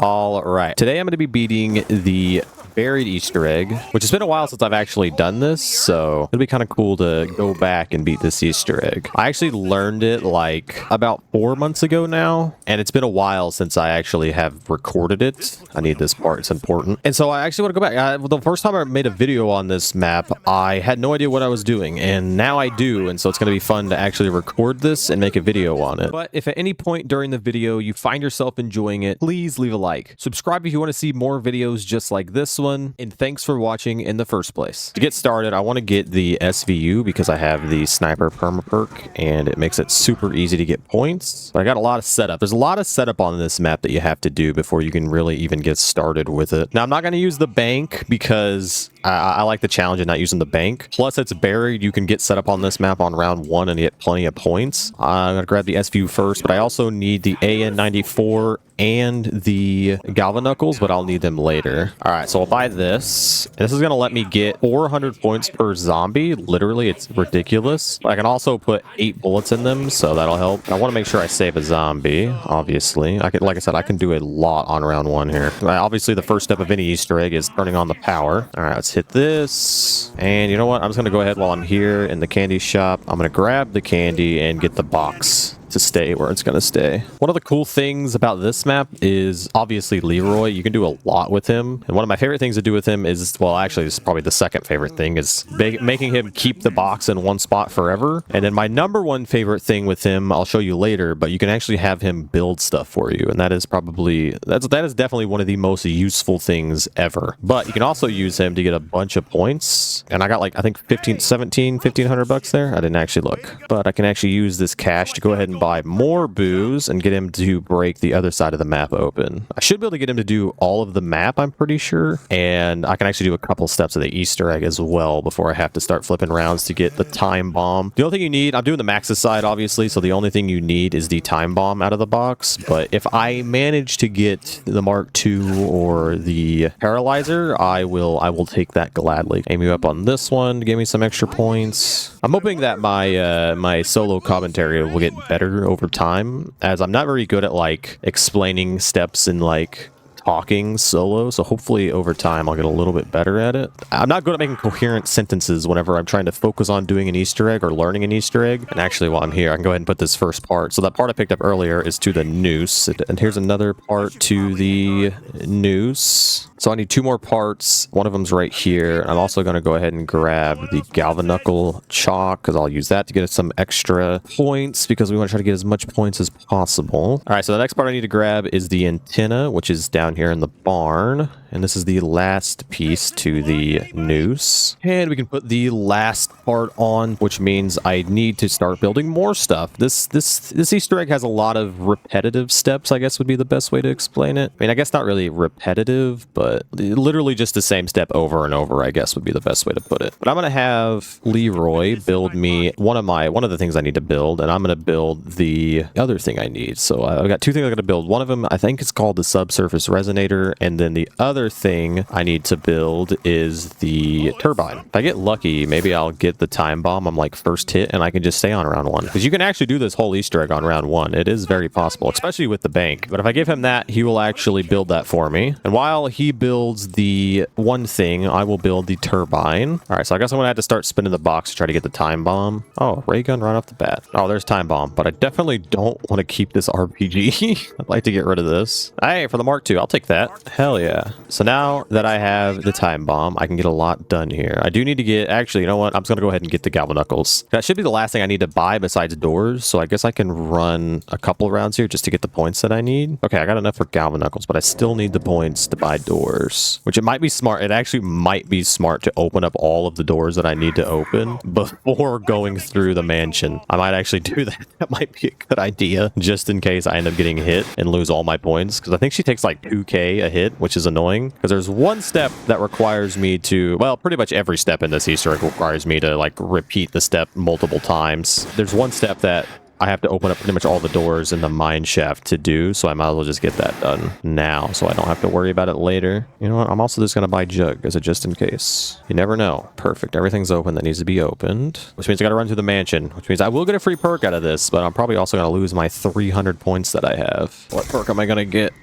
All right. Today I'm going to be beating the buried Easter egg, which has been a while since I've actually done this, so it'll be kind of cool to go back and beat this Easter egg. I actually learned it like about 4 months ago now, and it's been a while since I actually have recorded it. I need this part, it's important. And so I actually want to go back. The first time I made a video on this map, I had no idea what I was doing, and now I do, and so it's going to be fun to actually record this and make a video on it. But if at any point during the video you find yourself enjoying it, please leave a like. Subscribe if you want to see more videos just like this one, and thanks for watching in the first place. To get started, I want to get the SVU because I have the sniper perma perk and it makes it super easy to get points. But I got a lot of setup. There's a lot of setup on this map that you have to do before you can really even get started with it. Now, I'm not going to use the bank because I like the challenge of not using the bank. Plus, it's buried. You can get set up on this map on round 1 and get plenty of points. I'm going to grab the SVU first, but I also need the AN94 and the Galvanuckles, but I'll need them later. All right, so I'll buy this. And this is going to let me get 400 points per zombie. Literally, it's ridiculous. But I can also put 8 bullets in them, so that'll help. I want to make sure I save a zombie, obviously. Like I said, I can do a lot on round 1 here. Obviously, the first step of any Easter egg is turning on the power. All right, let's hit this. And you know what? I'm just going to go ahead while I'm here in the candy shop. I'm going to grab the candy and get the box to stay where it's going to stay. One of the cool things about this map is obviously Leroy. You can do a lot with him. And one of my favorite things to do with him is, well, actually, this is probably the second favorite thing, is making him keep the box in one spot forever. And then my number one favorite thing with him, I'll show you later, but you can actually have him build stuff for you. And that is probably, that is definitely one of the most useful things ever. But you can also use him to get a bunch of points. And I got like, I think 1,500 bucks there. I didn't actually look, but I can actually use this cash to go ahead and buy more booze and get him to break the other side of the map open. I should be able to get him to do all of the map, I'm pretty sure. And I can actually do a couple steps of the Easter egg as well before I have to start flipping rounds to get the time bomb. The only thing you need, I'm doing the Max's side, obviously, so the only thing you need is the time bomb out of the box. But if I manage to get the Mark II or the Paralyzer, I will take that gladly. Aim you up on this one to give me some extra points. I'm hoping that my solo commentary will get better over time, as I'm not very good at like explaining steps and like talking solo, so hopefully over time I'll get a little bit better at it. I'm not good at making coherent sentences whenever I'm trying to focus on doing an Easter egg or learning an Easter egg. And actually, while I'm here, I can go ahead and put this first part. So that part I picked up earlier is to the noose, and here's another part to the noose. So I need 2 more parts. One of them's right here. I'm also going to go ahead and grab the Galvanuckle chalk because I'll use that to get us some extra points because we want to try to get as much points as possible. All right, so the next part I need to grab is the antenna, which is down here in the barn. And this is the last piece to the noose. And we can put the last part on, which means I need to start building more stuff. This Easter egg has a lot of repetitive steps, I guess would be the best way to explain it. I mean, I guess not really repetitive, but literally just the same step over and over, I guess would be the best way to put it. But I'm going to have Leroy build me one of the things I need to build, and I'm going to build the other thing I need. So I've got 2 things I'm going to build. One of them, I think it's called the subsurface resonator, and then the other thing I need to build is the turbine. If I get lucky, maybe I'll get the time bomb on like first hit and I can just stay on round 1. Because you can actually do this whole Easter egg on round 1. It is very possible, especially with the bank. But if I give him that, he will actually build that for me. And while he builds the one thing, I will build the turbine. All right, so I guess I'm going to have to start spinning the box to try to get the time bomb. Oh, ray gun right off the bat. Oh, there's time bomb. But I definitely don't want to keep this RPG. I'd like to get rid of this. Hey, for the Mark II, I'll take that. Hell yeah. So now that I have the time bomb, I can get a lot done here. I do need to get, actually, you know what? I'm just going to go ahead and get the Galvanuckles. That should be the last thing I need to buy besides doors. So I guess I can run a couple rounds here just to get the points that I need. Okay, I got enough for Galvanuckles, but I still need the points to buy doors, which it might be smart. It actually might be smart to open up all of the doors that I need to open before going through the mansion. I might actually do that. That might be a good idea, just in case I end up getting hit and lose all my points, because I think she takes like 2k a hit, which is annoying, because there's one step that requires me to, well, pretty much every step in this Easter egg requires me to like repeat the step multiple times. There's one step that I have to open up pretty much all the doors in the mine shaft to do, so I might as well just get that done now so I don't have to worry about it later. You know what? I'm also just going to buy Jug as a just in case. You never know. Perfect. Everything's open that needs to be opened, which means I got to run through the mansion, which means I will get a free perk out of this, but I'm probably also going to lose my 300 points that I have. What perk am I going to get?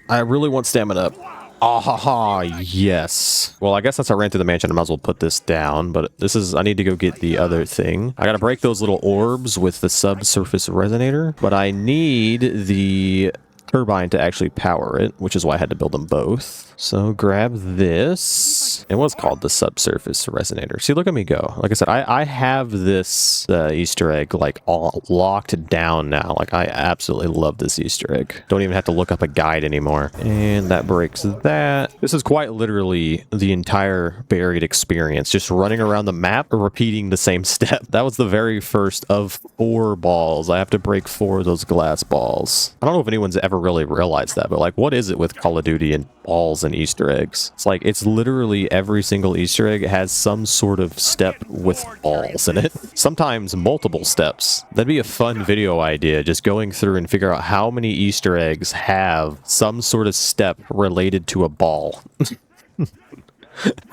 I really want stamina up. Ah ha ha, yes. Well, I guess since I ran through the mansion, I might as well put this down, but this is, I need to go get the other thing. I gotta break those little orbs with the subsurface resonator, but I need the turbine to actually power it, which is why I had to build them both. So grab this. It was called the subsurface resonator. See, look at me go. Like I said, I have this Easter egg like all locked down now. Like I absolutely love this Easter egg. Don't even have to look up a guide anymore. And that breaks that. This is quite literally the entire buried experience. Just running around the map, repeating the same step. That was the very first of 4 balls. I have to break 4 of those glass balls. I don't know if anyone's ever really realized that, but like, what is it with Call of Duty and balls and Easter eggs? It's like, it's literally every single Easter egg has some sort of step with balls in it. Sometimes multiple steps. That'd be a fun video idea, just going through and figure out how many Easter eggs have some sort of step related to a ball.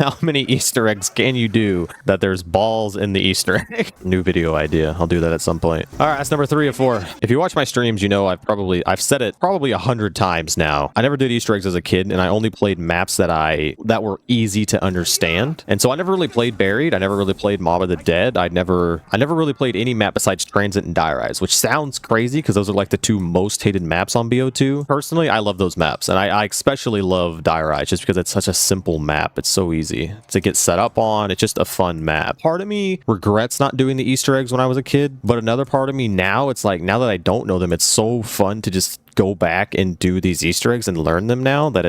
How many Easter eggs can you do that there's balls in the Easter egg? New video idea. I'll do that at some point. All right, that's number 3 of 4. If you watch my streams, you know I've said it probably 100 times now. I never did Easter eggs as a kid, and I only played maps that were easy to understand. And so I never really played Buried. I never really played Mob of the Dead. I never really played any map besides Transit and Die Rise, which sounds crazy because those are like the 2 most hated maps on BO2. Personally, I love those maps, and I especially love Die Rise just because it's such a simple map. It's so easy to get set up on. It's just a fun map. Part of me regrets not doing the Easter eggs when I was a kid, but another part of me now, it's like, now that I don't know them, it's so fun to just go back and do these Easter eggs and learn them now that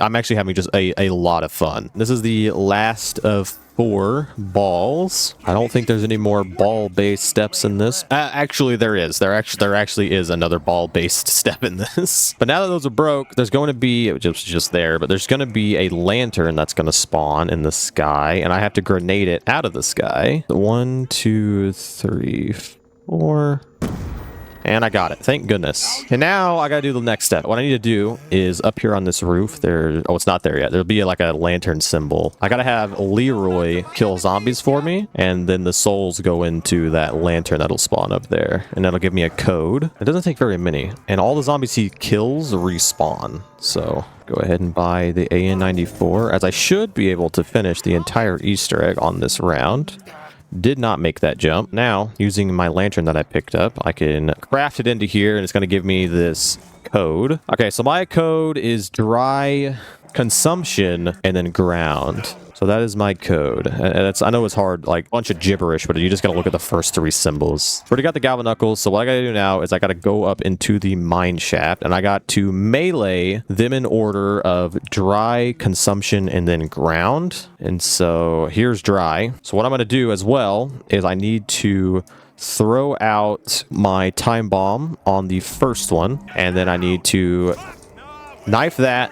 I'm actually having just a lot of fun. This is the last of 4 balls. I don't think there's any more ball-based steps in this. Actually, there is. There actually is another ball-based step in this. But now that those are broke, there's going to be, just there, but there's going to be a lantern that's going to spawn in the sky, and I have to grenade it out of the sky. 1, 2, 3, 4... And I got it. Thank goodness. And now I gotta do the next step. What I need to do is up here on this roof there. Oh, it's not there yet. There'll be like a lantern symbol. I gotta have Leroy kill zombies for me. And then the souls go into that lantern that'll spawn up there. And that'll give me a code. It doesn't take very many. And all the zombies he kills respawn. So go ahead and buy the AN94, as I should be able to finish the entire Easter egg on this round. Did not make that jump. Now, using my lantern that I picked up, I can craft it into here, and it's going to give me this code. Okay, so my code is dry, consumption, and then ground. So that is my code. And I know it's hard, like a bunch of gibberish, but you just gotta look at the first 3 symbols. Already got the Galva Knuckles, so what I gotta do now is I gotta go up into the mine shaft, and I got to melee them in order of dry, consumption, and then ground. And so here's dry. So what I'm gonna do as well is I need to throw out my time bomb on the first one, and then I need to knife that,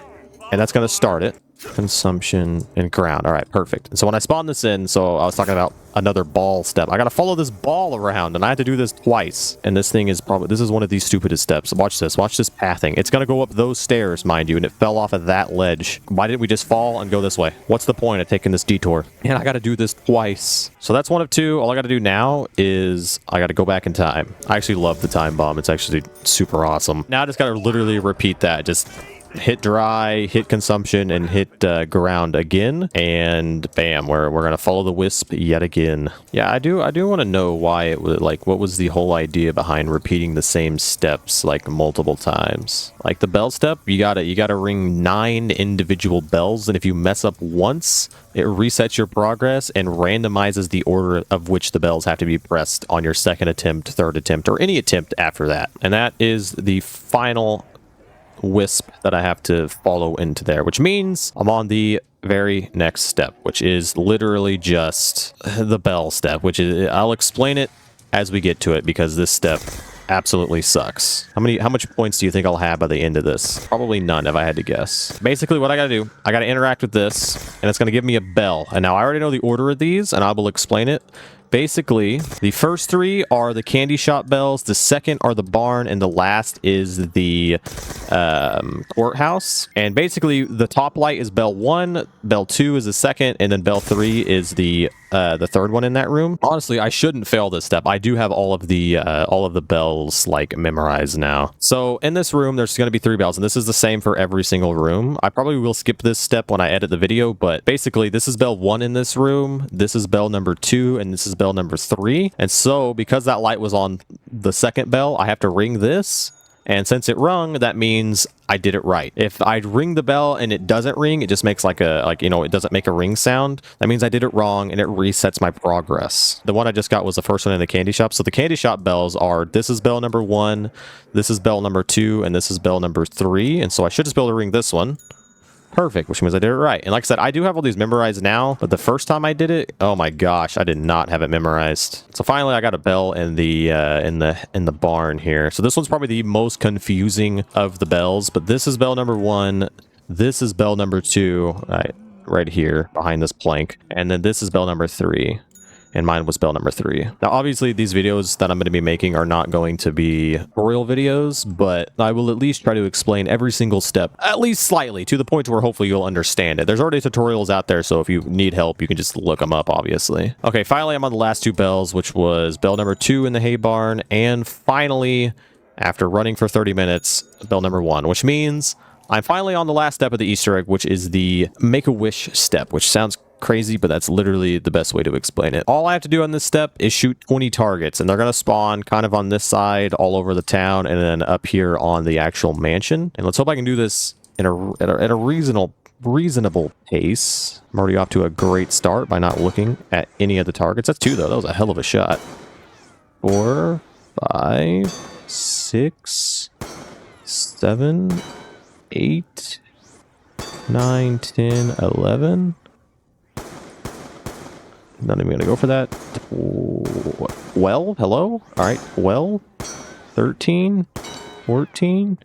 and that's gonna start it. Consumption and ground. All right, perfect. And so when I spawn this in, so I was talking about another ball step. I gotta follow this ball around, and I have to do this twice. And this thing is this is one of the stupidest steps. Watch this pathing. It's gonna go up those stairs, mind you, and it fell off of that ledge. Why didn't we just fall and go this way? What's the point of taking this detour? And I gotta do this twice. So that's 1 of 2. All I gotta do now is I gotta go back in time. I actually love the time bomb. It's actually super awesome. Now I just gotta literally repeat that. Just hit dry, hit consumption, and hit ground again, and bam, we're gonna follow the wisp yet again. Yeah, I do want to know why it was like, what was the whole idea behind repeating the same steps like multiple times? Like the bell step, you gotta ring 9 individual bells, and if you mess up once, it resets your progress and randomizes the order of which the bells have to be pressed on your 2nd attempt, 3rd attempt, or any attempt after that. And that is the final wisp that I have to follow into there, which means I'm on the very next step, which is literally just the bell step, which is, I'll explain it as we get to it because this step absolutely sucks. How much points do you think I'll have by the end of this? Probably none, if I had to guess. Basically, what I gotta do, I gotta interact with this, and it's gonna give me a bell. And now I already know the order of these, and I will explain it. Basically, the first 3 are the candy shop bells, the second are the barn, and the last is the courthouse. And basically, the top light is bell 1, bell 2 is the second, and then bell 3 is the the third one in that room. Honestly, I shouldn't fail this step. I do have all of the bells like memorized now. So in this room, there's going to be 3 bells, and this is the same for every single room. I probably will skip this step when I edit the video, but basically this is bell 1 in this room, this is bell number 2, and this is bell number 3. And so because that light was on the second bell, I have to ring this. And since it rung, that means I did it right. If I ring the bell and it doesn't ring, it just makes like it doesn't make a ring sound. That means I did it wrong and it resets my progress. The one I just got was the first one in the candy shop. So the candy shop bells are, this is bell number 1, this is bell number 2, and this is bell number 3. And so I should just be able to ring this one. Perfect, which means I did it right. And like I said, I do have all these memorized now, but the first time I did it, oh my gosh, I did not have it memorized. So finally, I got a bell in the barn here. So this one's probably the most confusing of the bells, but this is bell number 1. This is bell number 2, right here behind this plank, and then this is bell number 3. And mine was bell number 3. Now, obviously, these videos that I'm going to be making are not going to be tutorial videos, but I will at least try to explain every single step, at least slightly, to the point where hopefully you'll understand it. There's already tutorials out there, so if you need help, you can just look them up, obviously. Okay, finally, I'm on the last 2 bells, which was bell number 2 in the hay barn, and finally, after running for 30 minutes, bell number 1, which means I'm finally on the last step of the Easter egg, which is the Make-A-Wish step, which sounds crazy, but that's literally the best way to explain it. All I have to do on this step is shoot 20 targets, and they're going to spawn kind of on this side all over the town and then up here on the actual mansion. And let's hope I can do this at a reasonable pace. I'm already off to a great start by not looking at any of the targets. That's 2 though. That was a hell of a shot. 4, 5, 6, 7, 8, 9, 10, 11. Not even gonna go for that. Well, hello? Alright, well, 13, 14,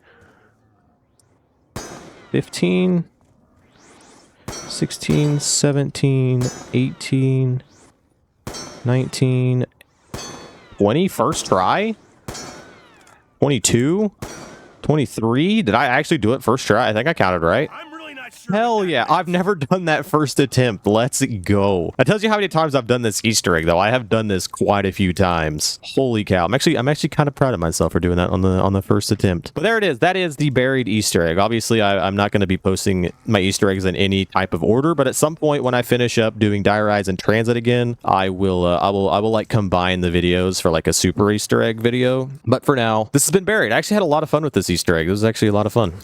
15, 16, 17, 18, 19, 20, first try? 22, 23? Did I actually do it first try? I think I counted right. Hell yeah, I've never done that first attempt. Let's go. That tells you how many times I've done this Easter egg, though. I have done this quite a few times. Holy cow. I'm actually kind of proud of myself for doing that on the first attempt. But there it is. That is the buried Easter egg. Obviously, I'm not going to be posting my Easter eggs in any type of order, but at some point when I finish up doing Diarize and Transit again, I will like combine the videos for like a super Easter egg video. But for now, this has been buried. I actually had a lot of fun with this Easter egg. This was actually a lot of fun.